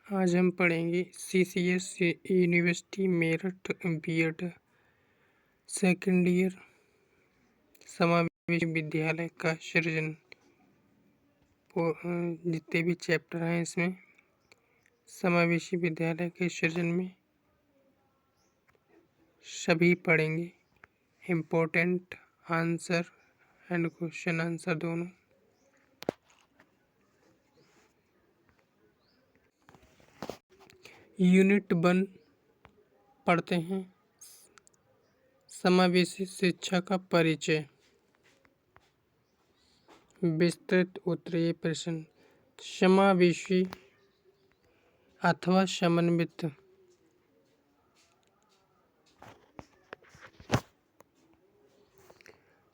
आज हम पढ़ेंगे CCS university Meerut BEd second year समावेशी विद्यालय का सृजन। जितने भी चैप्टर हैं इसमें समावेशी विद्यालय के सृजन में सभी पढ़ेंगे। Important answer and question answer दोनों। यूनिट 1 पढ़ते हैं। समावेशी शिक्षा का परिचय। विस्तृत उत्तरीय प्रश्न। समावेशी अथवा समन्वित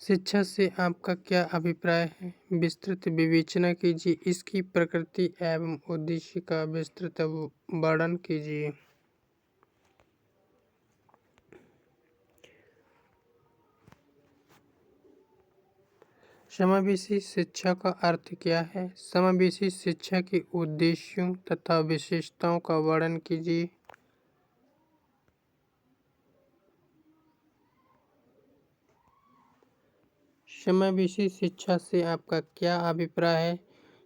शिक्षा से आपका क्या अभिप्राय है? विस्तृत विवेचना कीजिए। इसकी प्रकृति एवं उद्देश्य का विस्तृत वर्णन कीजिए। समावेशी शिक्षा का अर्थ क्या है? समावेशी शिक्षा के उद्देश्यों तथा विशेषताओं का वर्णन कीजिए। समावेशी शिक्षा से आपका क्या अभिप्राय है?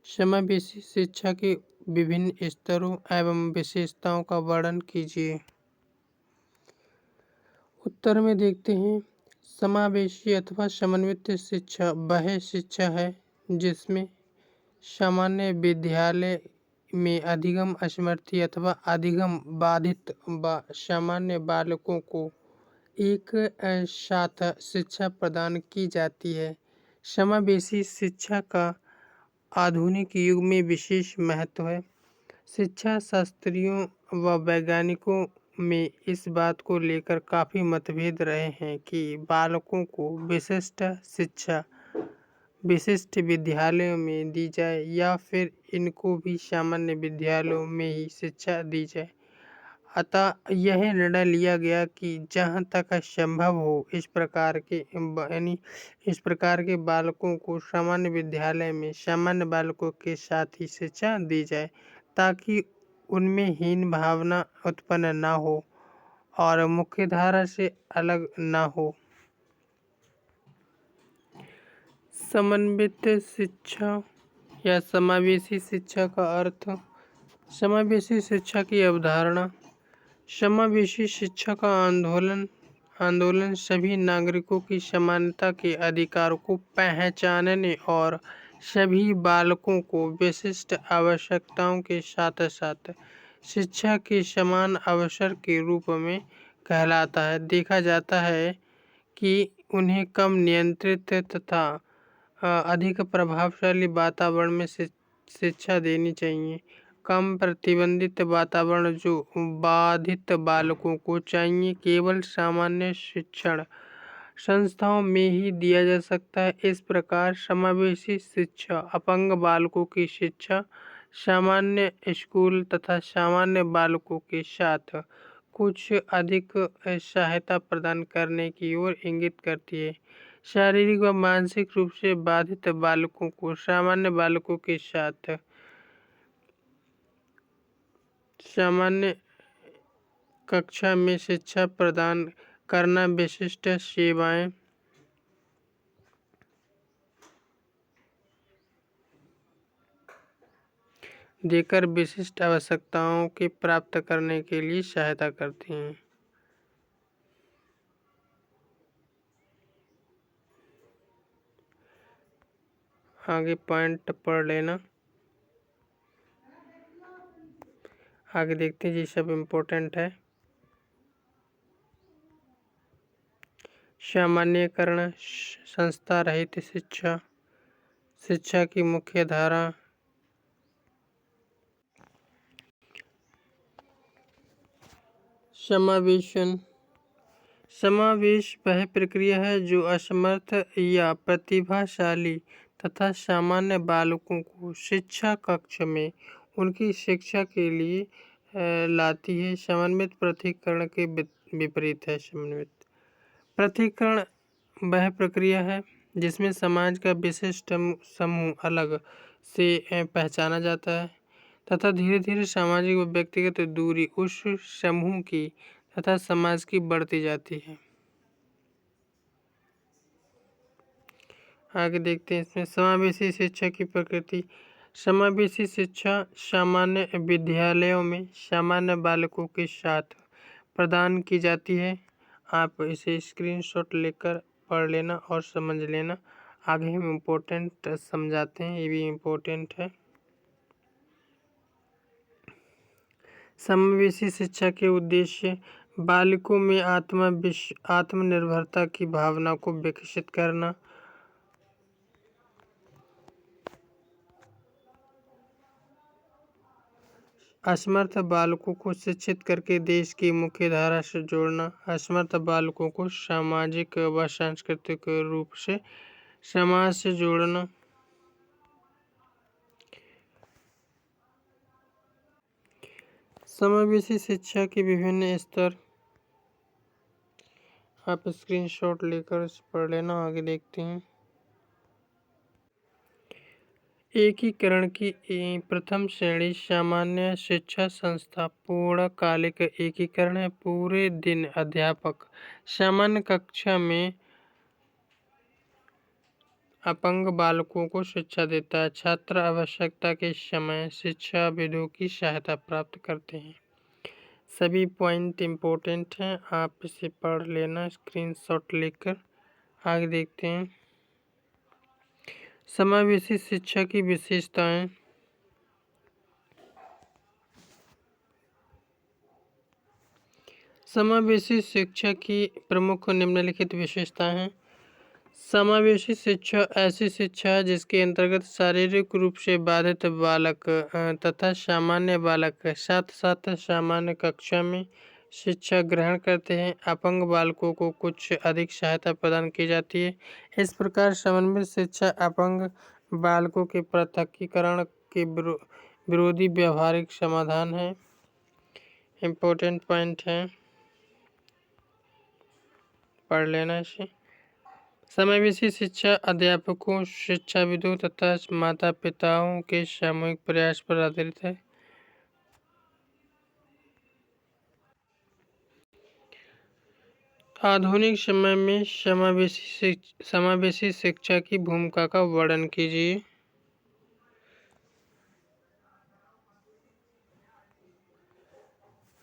समावेशी शिक्षा के विभिन्न स्तरों एवं विशेषताओं का वर्णन कीजिए। उत्तर में देखते हैं। समावेशी अथवा समन्वित शिक्षा वह शिक्षा है जिसमें सामान्य विद्यालय में अधिगम असमर्थी अथवा अधिगम बाधित व सामान्य बालकों को एक साथ शिक्षा प्रदान की जाती है। समावेशी शिक्षा का आधुनिक युग में विशेष महत्व है। शिक्षा शास्त्रियों व वैज्ञानिकों में इस बात को लेकर काफ़ी मतभेद रहे हैं कि बालकों को विशिष्ट शिक्षा विशिष्ट विद्यालयों में दी जाए या फिर इनको भी सामान्य विद्यालयों में ही शिक्षा दी जाए। अतः यह निर्णय लिया गया कि जहाँ तक संभव हो इस प्रकार के बालकों को सामान्य विद्यालय में सामान्य बालकों के साथ ही शिक्षा दी जाए ताकि उनमें हीन भावना उत्पन्न न हो और मुख्यधारा से अलग न हो। समन्वित शिक्षा या समावेशी शिक्षा का अर्थ। समावेशी शिक्षा की अवधारणा। समावेशी शिक्षा का आंदोलन सभी नागरिकों की समानता के अधिकार को पहचानने और सभी बालकों को विशिष्ट आवश्यकताओं के साथ साथ शिक्षा के समान अवसर के रूप में कहलाता है। देखा जाता है कि उन्हें कम नियंत्रित तथा अधिक प्रभावशाली वातावरण में शिक्षा देनी चाहिए। कम प्रतिबंधित वातावरण जो बाधित बालकों को चाहिए केवल सामान्य शिक्षण संस्थाओं में ही दिया जा सकता है। इस प्रकार समावेशी शिक्षा अपंग बालकों की शिक्षा सामान्य स्कूल तथा सामान्य बालकों के साथ कुछ अधिक सहायता प्रदान करने की ओर इंगित करती है। शारीरिक व मानसिक रूप से बाधित बालकों को सामान्य बालकों के साथ सामान्य कक्षा में शिक्षा प्रदान करना, विशिष्ट सेवाएं देकर विशिष्ट आवश्यकताओं के प्राप्त करने के लिए सहायता करती हैं। आगे पॉइंट पढ़ लेना। आगे देखते हैं। ये सब इम्पोर्टेंट है। सामान्यकरण संस्था रहित शिक्षा। शिक्षा की मुख्य धारा। समावेशन। समावेश वह प्रक्रिया है जो असमर्थ या प्रतिभाशाली तथा सामान्य बालकों को शिक्षा कक्ष में उनकी शिक्षा के लिए लाती है। समन्वित पृथक्करण के विपरीत है। समन्वित पृथक्करण वह प्रक्रिया है जिसमें समाज का विशिष्ट समूह अलग से पहचाना जाता है तथा धीरे धीरे सामाजिक व व्यक्तिगत दूरी उस समूह की तथा समाज की बढ़ती जाती है। आगे देखते हैं इसमें समावेशी शिक्षा की प्रकृति। समावेशी शिक्षा सामान्य विद्यालयों में सामान्य बालकों के साथ प्रदान की जाती है। आप इसे स्क्रीनशॉट लेकर पढ़ लेना और समझ लेना। आगे हम इम्पोर्टेंट समझाते हैं, ये भी इम्पोर्टेंट है। समावेशी शिक्षा के उद्देश्य बालकों में आत्मनिर्भरता की भावना को विकसित करना, असमर्थ बालकों को शिक्षित करके देश की मुख्य धारा से जोड़ना, असमर्थ बालकों को सामाजिक व सांस्कृतिक रूप से समाज से जोड़ना, समावेशी शिक्षा के विभिन्न स्तर आप स्क्रीनशॉट लेकर इसे पढ़ लेना। आगे देखते हैं। एकीकरण की प्रथम श्रेणी सामान्य शिक्षा संस्था पूर्णकालिक एकीकरण है। पूरे दिन अध्यापक सामान्य कक्षा में अपंग बालकों को शिक्षा देता है। छात्र आवश्यकता के समय शिक्षाविदों की सहायता प्राप्त करते हैं। सभी पॉइंट इम्पोर्टेंट हैं, आप इसे पढ़ लेना स्क्रीनशॉट लेकर। आगे देखते हैं। समावेशी शिक्षा की विशेषताएं। समावेशी शिक्षा की प्रमुख निम्नलिखित विशेषताएं हैं। समावेशी शिक्षा ऐसी शिक्षा है जिसके अंतर्गत शारीरिक रूप से बाधित बालक तथा सामान्य बालक साथ साथ सामान्य कक्षा में शिक्षा ग्रहण करते हैं। अपंग बालकों को कुछ अधिक सहायता प्रदान की जाती है। इस प्रकार समन्वित शिक्षा अपंग बालकों के पृथकीकरण के विरोधी व्यवहारिक समाधान है। इम्पोर्टेंट पॉइंट है, पढ़ लेना इसे। समावेशी शिक्षा अध्यापकों, शिक्षाविदों तथा माता पिताओं के सामूहिक प्रयास पर आधारित है। आधुनिक समय में समावेशी शिक्षा की भूमिका का वर्णन कीजिए।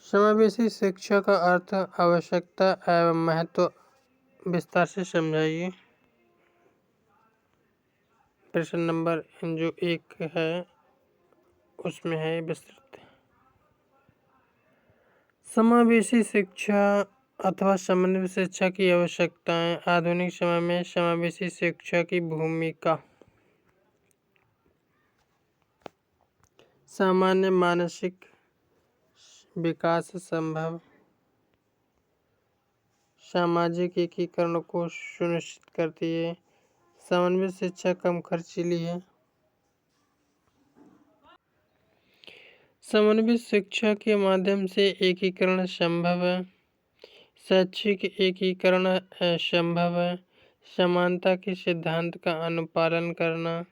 समावेशी शिक्षा का अर्थ, आवश्यकता एवं महत्व विस्तार से समझाइए। प्रश्न नंबर जो 1 है उसमें है विस्तृत। समावेशी शिक्षा अथवा समन्वित शिक्षा की आवश्यकताएं। आधुनिक समय में समावेशी शिक्षा की भूमिका। सामान्य मानसिक विकास संभव, सामाजिक एकीकरण को सुनिश्चित करती है। समन्वित शिक्षा कम खर्चीली है। समन्वित शिक्षा के माध्यम से एकीकरण संभव है। शैक्षिक एकीकरण संभव है। समानता के सिद्धांत का अनुपालन करना।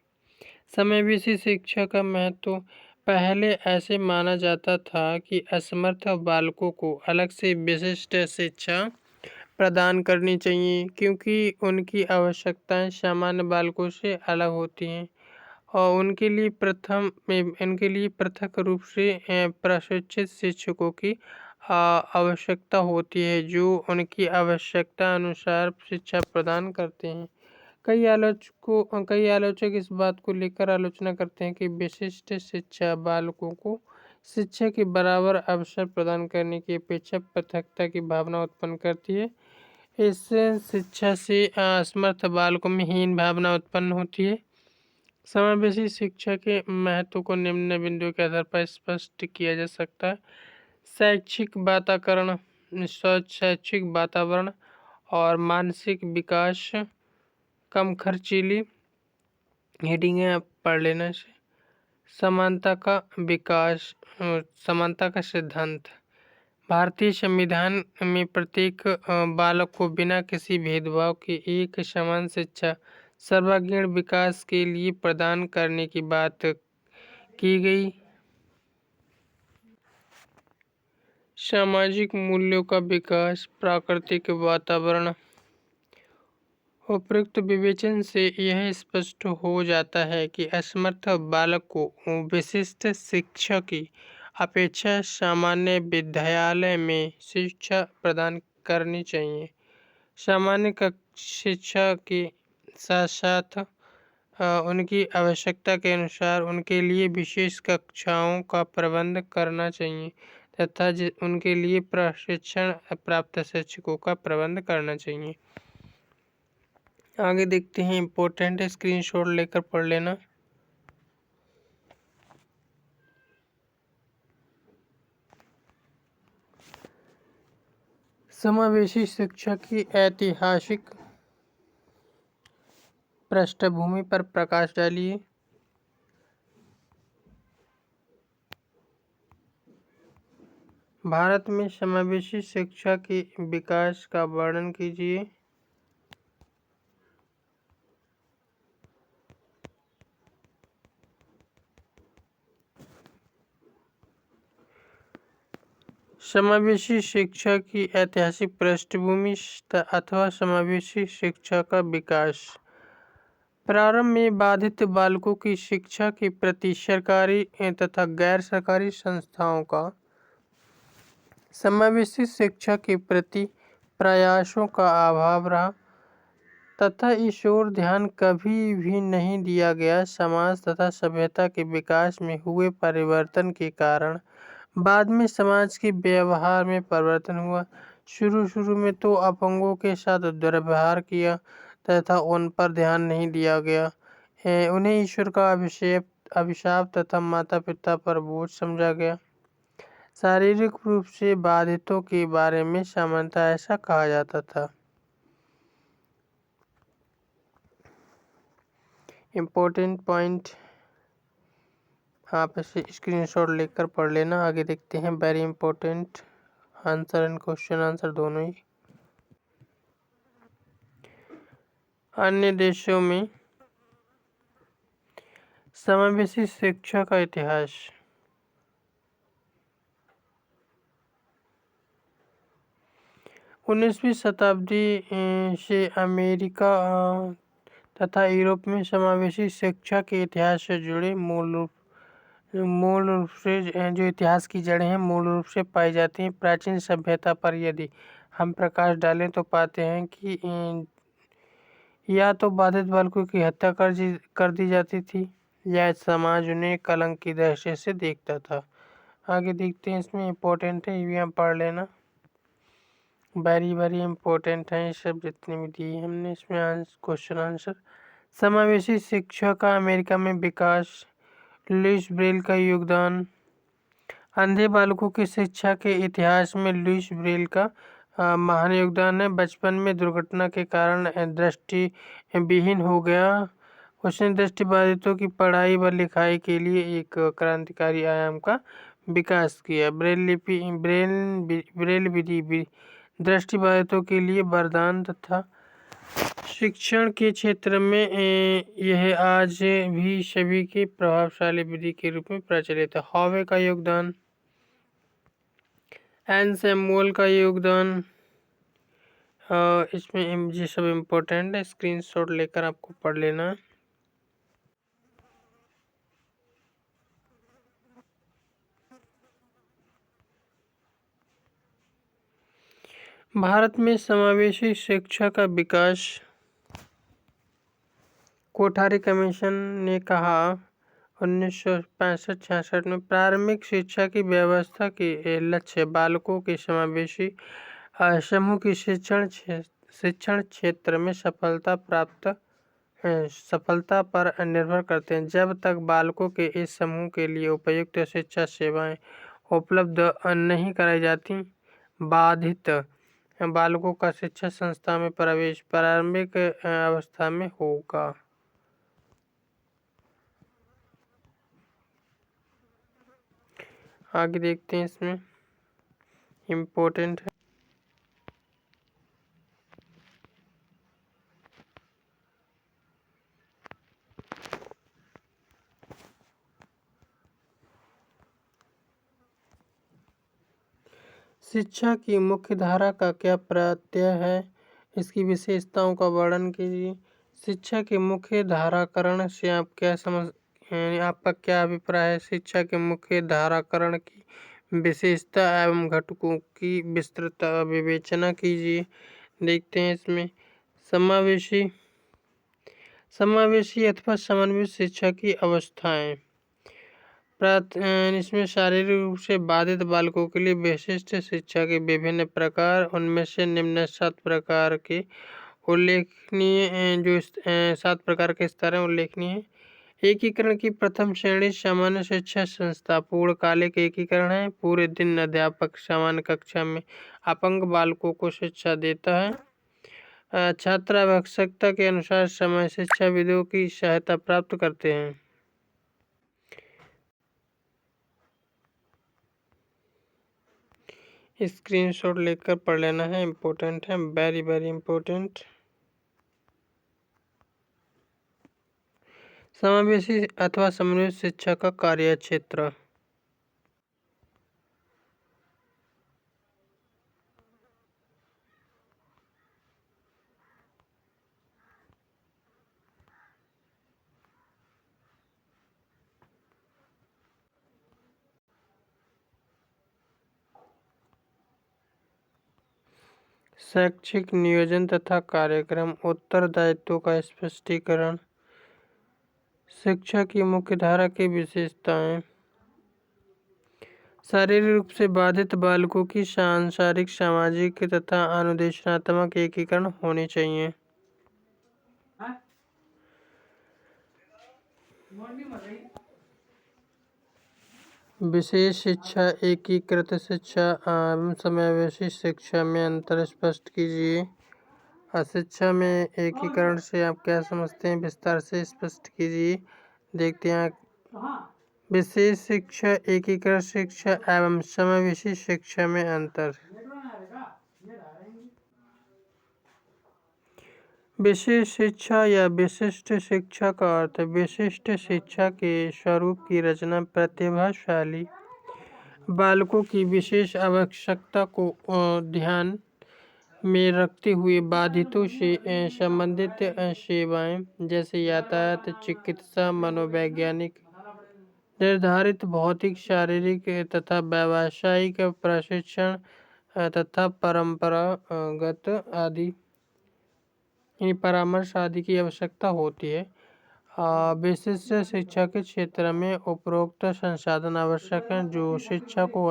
समावेशी शिक्षा का महत्व। पहले ऐसे माना जाता था कि असमर्थ बालकों को अलग से विशिष्ट शिक्षा प्रदान करनी चाहिए क्योंकि उनकी आवश्यकताएं सामान्य बालकों से अलग होती हैं और उनके लिए पृथक रूप से प्रशिक्षित शिक्षकों की आवश्यकता होती है जो उनकी आवश्यकता अनुसार शिक्षा प्रदान करते हैं। कई आलोचक इस बात को लेकर आलोचना करते हैं कि विशिष्ट शिक्षा बालकों को शिक्षा के बराबर अवसर प्रदान करने की अपेक्षा पृथकता की भावना उत्पन्न करती है। इस शिक्षा से असमर्थ बालकों में हीन भावना उत्पन्न होती है। समावेशी शिक्षा के महत्व को निम्न बिंदुओं के आधार पर स्पष्ट किया जा सकता है। शैक्षिक वातावरण और मानसिक विकास, कम खर्चीली। हेडिंग है, आप पढ़ लेना से। समानता का विकास, समानता का सिद्धांत। भारतीय संविधान में प्रत्येक बालक को बिना किसी भेदभाव के एक समान शिक्षा सर्वांगीण विकास के लिए प्रदान करने की बात की गई। सामाजिक मूल्यों का विकास, प्राकृतिक वातावरण। उपरोक्त विवेचन से यह स्पष्ट हो जाता है कि असमर्थ बालक को विशिष्ट शिक्षा की अपेक्षा सामान्य विद्यालय में शिक्षा प्रदान करनी चाहिए। सामान्य शिक्षा के साथ साथ उनकी आवश्यकता के अनुसार उनके लिए विशेष कक्षाओं का प्रबंध करना चाहिए तथा उनके लिए प्रशिक्षण प्राप्त शिक्षकों का प्रबंध करना चाहिए। आगे देखते हैं, इम्पोर्टेंट स्क्रीनशॉट लेकर पढ़ लेना। समावेशी शिक्षा की ऐतिहासिक पृष्ठभूमि पर प्रकाश डालिए। भारत में समावेशी शिक्षा के विकास का वर्णन कीजिए। समावेशी शिक्षा की ऐतिहासिक पृष्ठभूमि अथवा समावेशी शिक्षा का विकास। प्रारंभ में बाधित बालकों की शिक्षा के प्रति सरकारी तथा गैर सरकारी संस्थाओं का समावेशी शिक्षा के प्रति प्रयासों का अभाव रहा तथा इस ओर ध्यान कभी भी नहीं दिया गया। समाज तथा सभ्यता के विकास में हुए परिवर्तन के कारण बाद में समाज के व्यवहार में परिवर्तन हुआ। शुरू में तो अपंगों के साथ दुर्व्यवहार किया तथा उन पर ध्यान नहीं दिया गया। उन्हें ईश्वर का अभिशाप तथा माता पिता पर बोझ समझा गया। शारीरिक रूप से बाधितों के बारे में सामान्यतः ऐसा कहा जाता था। इम्पोर्टेंट पॉइंट आप इसे स्क्रीनशॉट लेकर पढ़ लेना। आगे देखते हैं, very important answer and question answer दोनों ही। अन्य देशों में समावेशी शिक्षा का इतिहास। 19वीं शताब्दी से अमेरिका तथा यूरोप में समावेशी शिक्षा के इतिहास से जुड़े मूल रूप से जो इतिहास की जड़ें हैं मूल रूप से पाई जाती हैं। प्राचीन सभ्यता पर यदि हम प्रकाश डालें तो पाते हैं कि या तो बाधित बालकों की हत्या कर दी जाती थी या समाज उन्हें कलंक की दृष्टि से देखता था। आगे देखते हैं, इसमें इम्पोर्टेंट है, ये भी हम पढ़ लेना। वेरी इम्पोर्टेंट है ये सब जितने भी दिए हमने इसमें क्वेश्चन आंसर। समावेशी शिक्षा का अमेरिका में विकास, लुइस ब्रेल का योगदान। अंधे बालकों की शिक्षा के इतिहास में लुइस ब्रेल का महान योगदान है। बचपन में दुर्घटना के कारण दृष्टि विहीन हो गया। उसने दृष्टिबाधितों की पढ़ाई व लिखाई के लिए एक क्रांतिकारी आयाम का विकास किया। ब्रेल विधि दृष्टिबाधितों के लिए वरदान तथा शिक्षण के क्षेत्र में यह आज भी सभी के प्रभावशाली विधि के रूप में प्रचलित है। हॉवे का योगदान, एन सैमुअल का योगदान, इसमें ये सब इम्पोर्टेंट है, स्क्रीनशॉट लेकर आपको पढ़ लेना। भारत में समावेशी शिक्षा का विकास। कोठारी कमीशन ने कहा 1965-66 में प्रारंभिक शिक्षा की व्यवस्था के लक्ष्य बालकों के समावेशी समूह की शिक्षण क्षेत्र में सफलता पर निर्भर करते हैं। जब तक बालकों के इस समूह के लिए उपयुक्त शिक्षा सेवाएं उपलब्ध नहीं कराई जाती, बाधित बालकों का शिक्षा संस्था में प्रवेश प्रारंभिक अवस्था में होगा। आगे देखते हैं, इसमें इम्पोर्टेंट है। शिक्षा की मुख्य धारा का क्या प्रत्यय है, इसकी विशेषताओं का वर्णन कीजिए। शिक्षा के मुख्य धाराकरण से आप क्या समझ आपका क्या अभिप्राय है? शिक्षा के मुख्य धाराकरण की विशेषता एवं घटकों की विस्तृत विवेचना कीजिए। देखते हैं इसमें समावेशी समावेशी अथवा समन्वित शिक्षा की अवस्थाएं। इसमें शारीरिक रूप से बाधित बालकों के लिए विशिष्ट शिक्षा के विभिन्न प्रकार, उनमें से निम्न 7 प्रकार के उल्लेखनीय जो 7 प्रकार के स्तर हैं उल्लेखनीय है। एकीकरण की प्रथम श्रेणी सामान्य शिक्षा संस्था पूर्णकालिक एकीकरण है। पूरे दिन अध्यापक सामान्य कक्षा में अपंग बालकों को शिक्षा देता है। छात्र आवश्यकता के अनुसार समय शिक्षाविदों की सहायता प्राप्त करते हैं। स्क्रीनशॉट लेकर पढ़ लेना है, इम्पोर्टेंट है, वेरी वेरी इम्पोर्टेंट। समावेशी अथवा समन्वित शिक्षा का कार्यक्षेत्र। शैक्षिक नियोजन तथा कार्यक्रम, उत्तरदायित्वों का स्पष्टीकरण, शिक्षा की मुख्य धारा की विशेषताएं, शारीरिक रूप से बाधित बालकों की सांसारिक, सामाजिक तथा अनुदेशनात्मक एकीकरण होनी चाहिए। विशेष शिक्षा, एकीकृत शिक्षा एवं समावेशी शिक्षा में अंतर स्पष्ट कीजिए। शिक्षा में एकीकरण से आप क्या समझते हैं, विस्तार से स्पष्ट कीजिए। देखते हैं विशेष शिक्षा, एकीकृत शिक्षा एवं समावेशी शिक्षा में अंतर। विशेष शिक्षा या विशिष्ट शिक्षा का अर्थ विशिष्ट शिक्षा के स्वरूप की रचना प्रतिभाशाली बालकों की विशेष आवश्यकता को ध्यान में रखते हुए बाधितों से संबंधित सेवाएं जैसे यातायात, चिकित्सा, मनोवैज्ञानिक, निर्धारित भौतिक, शारीरिक तथा व्यावसायिक प्रशिक्षण तथा परंपरागत आदि परामर्श आदि की आवश्यकता होती है। विशिष्ट शिक्षा के क्षेत्र में उपरोक्त संसाधन आवश्यक हैं जो शिक्षा को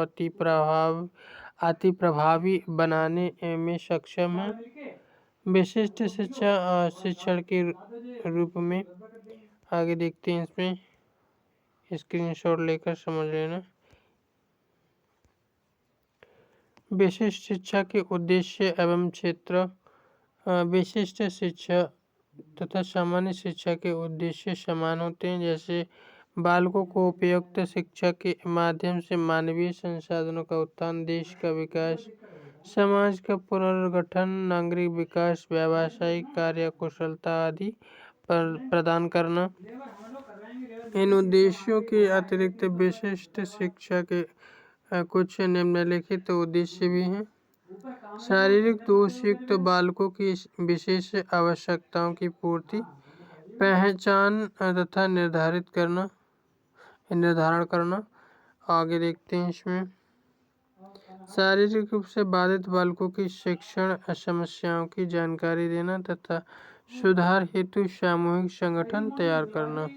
अति प्रभावी बनाने में सक्षम है। विशिष्ट शिक्षा शिक्षण के रूप में आगे देखते हैं, इसमें स्क्रीनशॉट लेकर समझ लेना। विशिष्ट शिक्षा के उद्देश्य एवं क्षेत्र। विशिष्ट शिक्षा तथा सामान्य शिक्षा के उद्देश्य समान होते हैं, जैसे बालकों को उपयुक्त शिक्षा के माध्यम से मानवीय संसाधनों का उत्थान, देश का विकास, समाज का पुनर्गठन, नागरिक विकास, व्यावसायिक कार्य कुशलता आदि प्रदान करना। इन उद्देश्यों के अतिरिक्त विशिष्ट शिक्षा के कुछ निम्नलिखित उद्देश्य भी हैं। शारीरिक दोष युक्त बालकों की विशेष आवश्यकताओं की पूर्ति, पहचान तथा निर्धारण करना। आगे देखते हैं इसमें शारीरिक रूप से बाधित बालकों की शिक्षण समस्याओं की जानकारी देना तथा सुधार हेतु सामूहिक संगठन तैयार करना।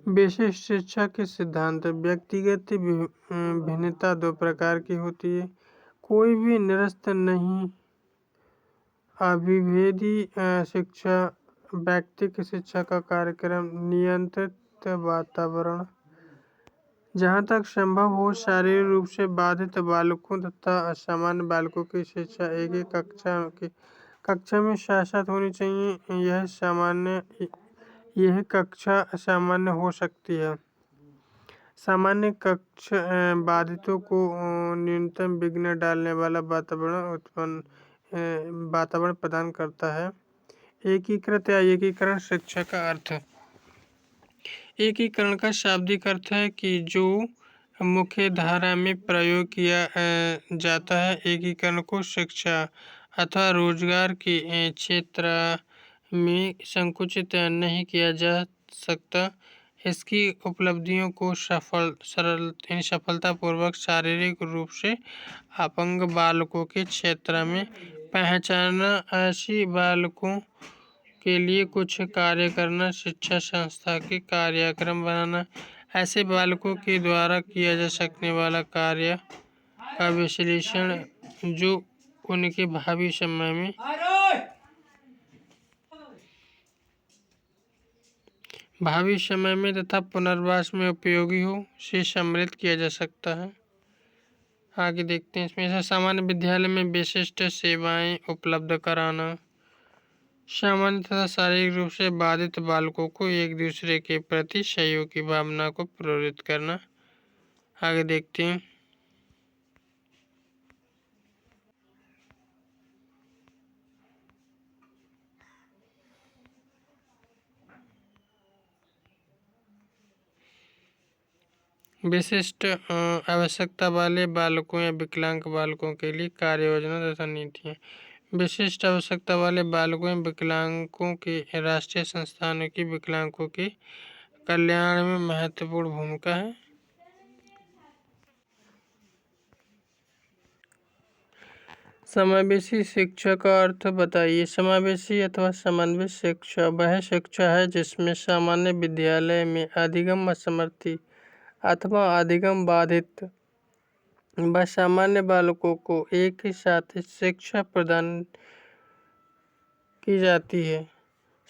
विशिष्ट शिक्षा के सिद्धांत। व्यक्तिगत भिन्नता 2 प्रकार की होती है। कोई भी निरस्त नहीं। अभिभेदी शिक्षा, व्यक्तिगत शिक्षा का कार्यक्रम, नियंत्रित वातावरण। जहाँ तक संभव हो शारीरिक रूप से बाधित बालकों तथा असामान्य बालकों की शिक्षा एक ही कक्षा में साथ होनी चाहिए। यह कक्षा सामान्य हो सकती है। सामान्य कक्षा बाधितों को न्यूनतम विघ्न डालने वाला वातावरण प्रदान करता है। एकीकृत या एकीकरण शिक्षा का अर्थ। एकीकरण का शाब्दिक अर्थ है कि जो मुख्य धारा में प्रयोग किया जाता है। एकीकरण को शिक्षा अथवा रोजगार के क्षेत्र में संकुचित नहीं किया जा सकता। इसकी उपलब्धियों को सफलतापूर्वक शारीरिक रूप से अपंग बालकों के क्षेत्र में पहचानना, ऐसी बालकों के लिए कुछ कार्य करना, शिक्षा संस्था के कार्यक्रम बनाना, ऐसे बालकों के द्वारा किया जा सकने वाला कार्य का विश्लेषण जो उनके भावी समय में तथा पुनर्वास में उपयोगी हो, से सम्मिलित किया जा सकता है। आगे देखते हैं इसमें से सामान्य विद्यालय में विशिष्ट सेवाएं उपलब्ध कराना, सामान्य तथा शारीरिक रूप से बाधित बालकों को एक दूसरे के प्रति सहयोग की भावना को प्रेरित करना। आगे देखते हैं विशिष्ट आवश्यकता वाले बालकों या विकलांग बालकों के लिए कार्य योजना तथा नीतियाँ। विशिष्ट आवश्यकता वाले बालकों या विकलांगों के राष्ट्रीय संस्थानों की विकलांगों के कल्याण में महत्वपूर्ण भूमिका है। समावेशी शिक्षा का अर्थ बताइए। समावेशी अथवा समन्वित शिक्षा वह शिक्षा है जिसमें सामान्य विद्यालय में अधिगम असमर्थी अथवा अधिगम बाधित व सामान्य बालकों को एक ही साथ शिक्षा प्रदान की जाती है।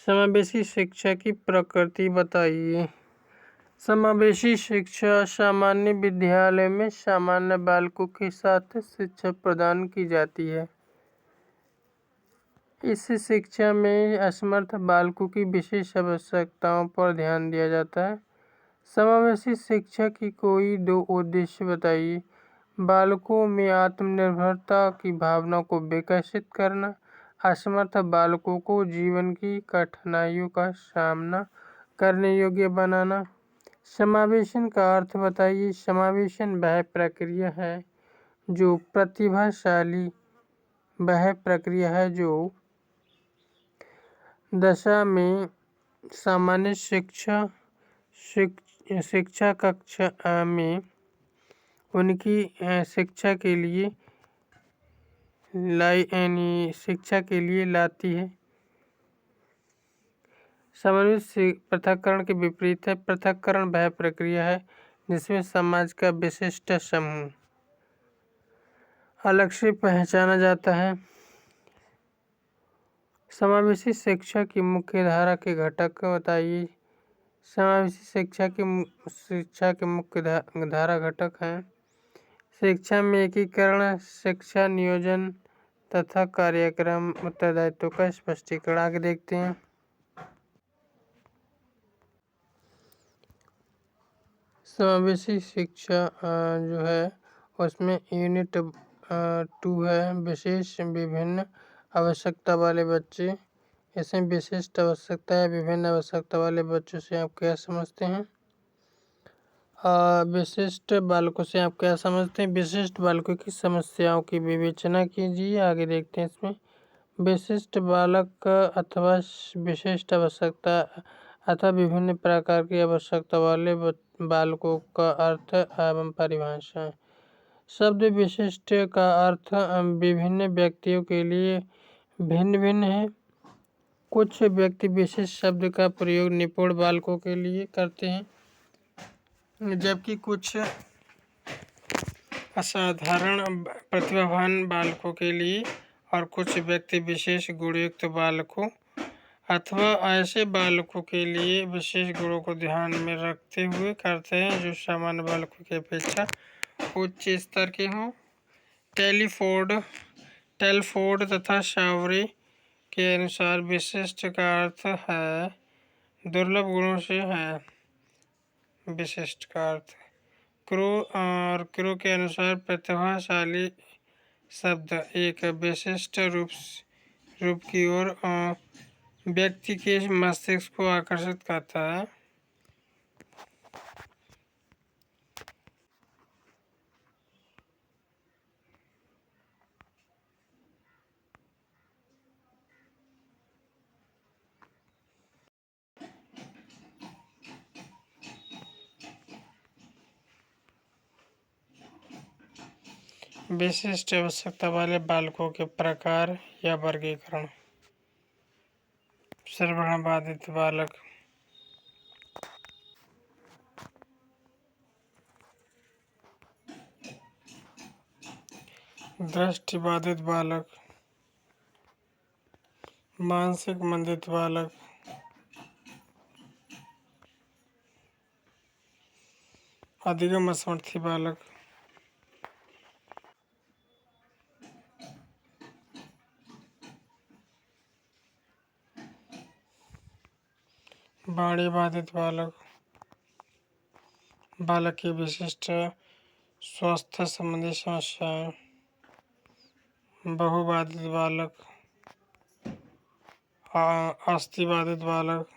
समावेशी शिक्षा की प्रकृति बताइए। समावेशी शिक्षा सामान्य विद्यालय में सामान्य बालकों के साथ शिक्षा प्रदान की जाती है। इस शिक्षा में असमर्थ बालकों की विशेष आवश्यकताओं पर ध्यान दिया जाता है। समावेशी शिक्षा की कोई दो उद्देश्य बताइए। बालकों में आत्मनिर्भरता की भावना को विकसित करना, असमर्थ बालकों को जीवन की कठिनाइयों का सामना करने योग्य बनाना। समावेशन का अर्थ बताइए। समावेशन वह प्रक्रिया है जो दशा में सामान्य शिक्षा कक्षा में उनकी शिक्षा के लिए लाती है। समन्वित पृथक्करण के विपरीत है। पृथक्करण वह प्रक्रिया है जिसमें समाज का विशिष्ट समूह अलग से पहचाना जाता है। समावेशी शिक्षा की मुख्य धारा के घटक बताइए। समावेशी शिक्षा के मुख्य धारा घटक हैं शिक्षा में एकीकरण, शिक्षा नियोजन तथा कार्यक्रम उत्तरदायित्व का स्पष्टीकरण। आगे देखते हैं समावेशी शिक्षा जो है उसमें यूनिट 2 है विशेष विभिन्न आवश्यकता वाले बच्चे। इसमें विशिष्ट आवश्यकता है विभिन्न आवश्यकता वाले बच्चों से आप क्या समझते हैं। विशिष्ट बालकों से आप क्या समझते हैं। विशिष्ट बालकों की समस्याओं की विवेचना कीजिए। आगे देखते हैं इसमें विशिष्ट बालक अथवा विशिष्ट आवश्यकता अथवा विभिन्न प्रकार की आवश्यकता वाले बालकों का अर्थ एवं परिभाषा। शब्द विशिष्ट का अर्थ विभिन्न व्यक्तियों के लिए भिन्न भिन्न है। कुछ व्यक्ति विशिष्ट शब्द का प्रयोग निपुण बालकों के लिए करते हैं, जबकि कुछ असाधारण प्रतिभावान बालकों के लिए और कुछ व्यक्ति विशेष गुणयुक्त बालकों अथवा ऐसे बालकों के लिए विशेष गुणों को ध्यान में रखते हुए करते हैं जो सामान्य बालकों की अपेक्षा उच्च स्तर के हों। टेलफोर्ड तथा सावरे के अनुसार विशिष्ट का अर्थ है दुर्लभ गुणों से है विशिष्ट का अर्थ। क्रो के अनुसार प्रतिभाशाली शब्द एक विशिष्ट रूप की ओर व्यक्ति के मस्तिष्क को आकर्षित करता है। विशिष्ट आवश्यकता वाले बालकों के प्रकार या वर्गीकरण। श्रवण बाधित बालक, दृष्टि बाधित बालक, मानसिक मंदित बालक, अधिगम असमर्थी बालक, वाणी बाधित बालक, बालक की विशिष्ट स्वास्थ्य संबंधी समस्याएं, बहुबाधित बालक, अस्थि बाधित बालक,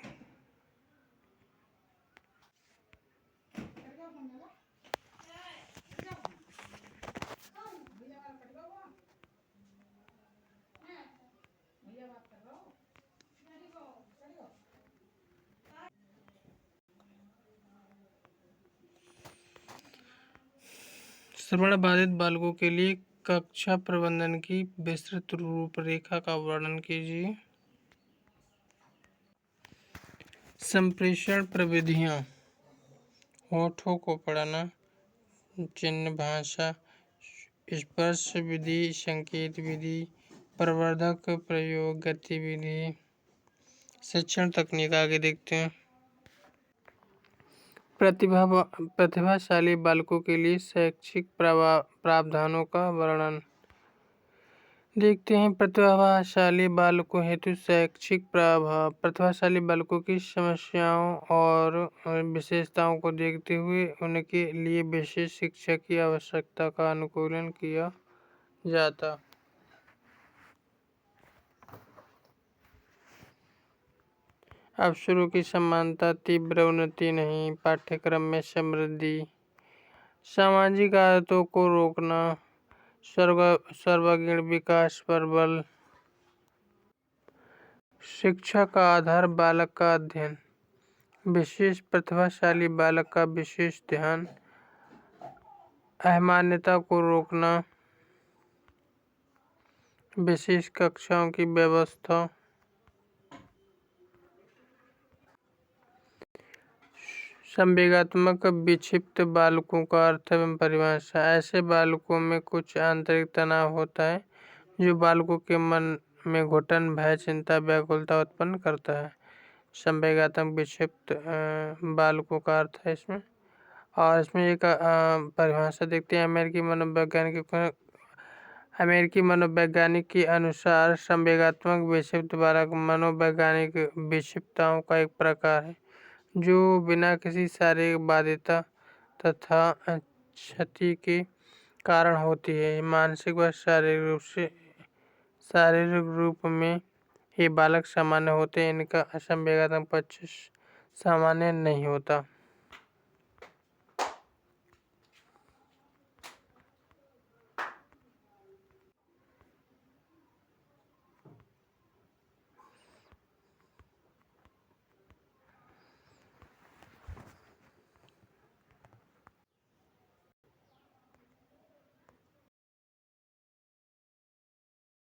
श्रवण बाधित बालकों के लिए कक्षा प्रबंधन की विस्तृत रूपरेखा का वर्णन कीजिए। संप्रेषण प्रविधियाँ: होठों को पढ़ना, चिन्ह भाषा, स्पर्श विधि, संकेत विधि, प्रवर्धक प्रयोग गतिविधि। शिक्षण तकनीक आगे देखते हैं। प्रतिभाशाली बालकों के लिए शैक्षिक प्रावधानों का वर्णन देखते हैं। प्रतिभाशाली बालकों हेतु शैक्षिक प्रतिभाशाली बालकों की समस्याओं और विशेषताओं को देखते हुए उनके लिए विशेष शिक्षा की आवश्यकता का अनुकूलन किया जाता। अवसरों की समानता, तीव्र उन्नति नहीं, पाठ्यक्रम में समृद्धि, सामाजिक आदतों को रोकना, सर्वांगीण विकास पर बल। शिक्षा का आधार बालक का अध्ययन, विशेष प्रतिभाशाली बालक का विशेष ध्यान, अमान्यता को रोकना, विशेष कक्षाओं की व्यवस्था। संवेगात्मक विक्षिप्त बालकों का अर्थ एवं परिभाषा: ऐसे बालकों में कुछ आंतरिक तनाव होता है जो बालकों के मन में घुटन, भय, चिंता, व्याकुलता उत्पन्न करता है। संवेगात्मक विक्षिप्त बालकों का अर्थ है इसमें, और इसमें एक परिभाषा देखते हैं। अमेरिकी मनोवैज्ञानिक के अनुसार संवेगात्मक विक्षिप्त बालक मनोवैज्ञानिक विक्षिप्तताओं का एक प्रकार है जो बिना किसी शारीरिक बाध्यता तथा क्षति के कारण होती है। मानसिक व शारीरिक रूप में ये बालक सामान्य होते हैं। इनका असंवेगात्मक पक्ष सामान्य नहीं होता।